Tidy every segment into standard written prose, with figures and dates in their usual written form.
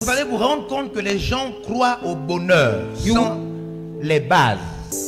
Vous allez vous rendre compte que les gens croient au bonheur sans les bases.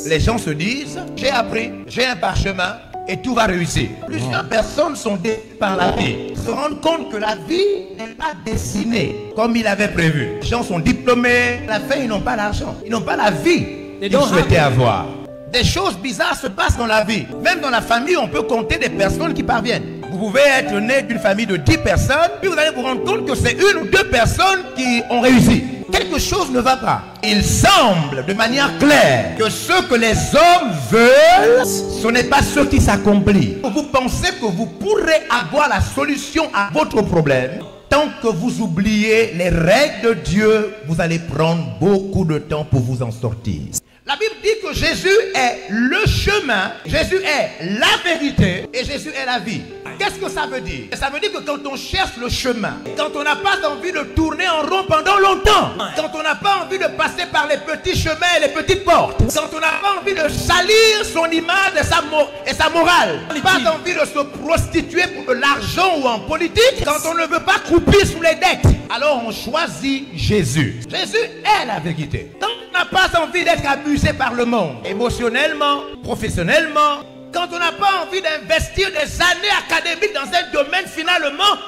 Les gens se disent, j'ai appris, j'ai un parchemin et tout va réussir. Plusieurs personnes sont déçues par la vie. Ils se rendent compte que la vie n'est pas dessinée comme il avait prévu. Les gens sont diplômés, à la fin ils n'ont pas l'argent, ils n'ont pas la vie qu'ils souhaitaient avoir. Des choses bizarres se passent dans la vie. Même dans la famille, on peut compter des personnes qui parviennent. Vous pouvez être né d'une famille de 10 personnes, puis vous allez vous rendre compte que c'est une ou deux personnes qui ont réussi. Quelque chose ne va pas. Il semble de manière claire que ce que les hommes veulent, ce n'est pas ce qui s'accomplit. Vous pensez que vous pourrez avoir la solution à votre problème. Tant que vous oubliez les règles de Dieu, vous allez prendre beaucoup de temps pour vous en sortir. La Bible dit que Jésus est le chemin, Jésus est la vérité et Jésus est la vie. Qu'est-ce que ça veut dire? Ça veut dire que quand on cherche le chemin, quand on n'a pas envie de tourner en rond pendant longtemps, quand on n'a pas envie de passer par les petits chemins et les petites portes, quand on n'a pas envie de salir son image et sa morale, pas envie de se prostituer pour de l'argent ou en politique, quand on ne veut pas croupir sous les dettes, alors on choisit Jésus. Jésus est la vérité. Quand on n'a pas envie d'être abusé par le monde, émotionnellement, professionnellement, quand on n'a pas envie d'investir des années académiques dans un domaine, finalement,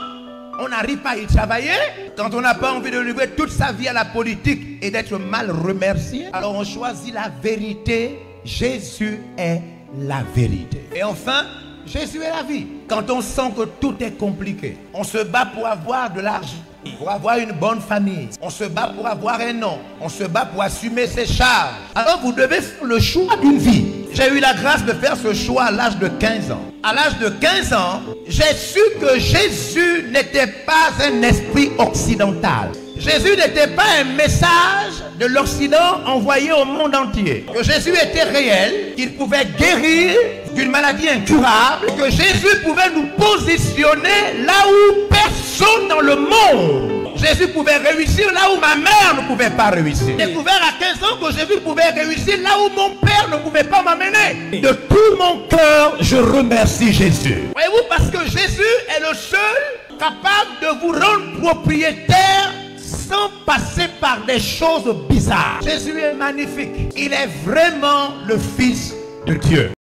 on n'arrive pas à y travailler. Quand on n'a pas envie de livrer toute sa vie à la politique et d'être mal remercié, alors on choisit la vérité. Jésus est la vérité. Et enfin, Jésus est la vie. Quand on sent que tout est compliqué, on se bat pour avoir de l'argent, pour avoir une bonne famille, on se bat pour avoir un nom, on se bat pour assumer ses charges. Alors vous devez faire le choix d'une vie. J'ai eu la grâce de faire ce choix à l'âge de 15 ans. À l'âge de 15 ans, j'ai su que Jésus n'était pas un esprit occidental. Jésus n'était pas un message de l'Occident envoyé au monde entier. Que Jésus était réel, qu'il pouvait guérir d'une maladie incurable, que Jésus pouvait nous positionner là où personne dans le monde. Jésus pouvait réussir là où ma mère ne pouvait pas réussir. J'ai découvert à 15 ans que Jésus pouvait réussir là où mon père ne pouvait pas m'amener. De tout mon cœur, je remercie Jésus. Voyez-vous, parce que Jésus est le seul capable de vous rendre propriétaire sans passer par des choses bizarres. Jésus est magnifique. Il est vraiment le Fils de Dieu.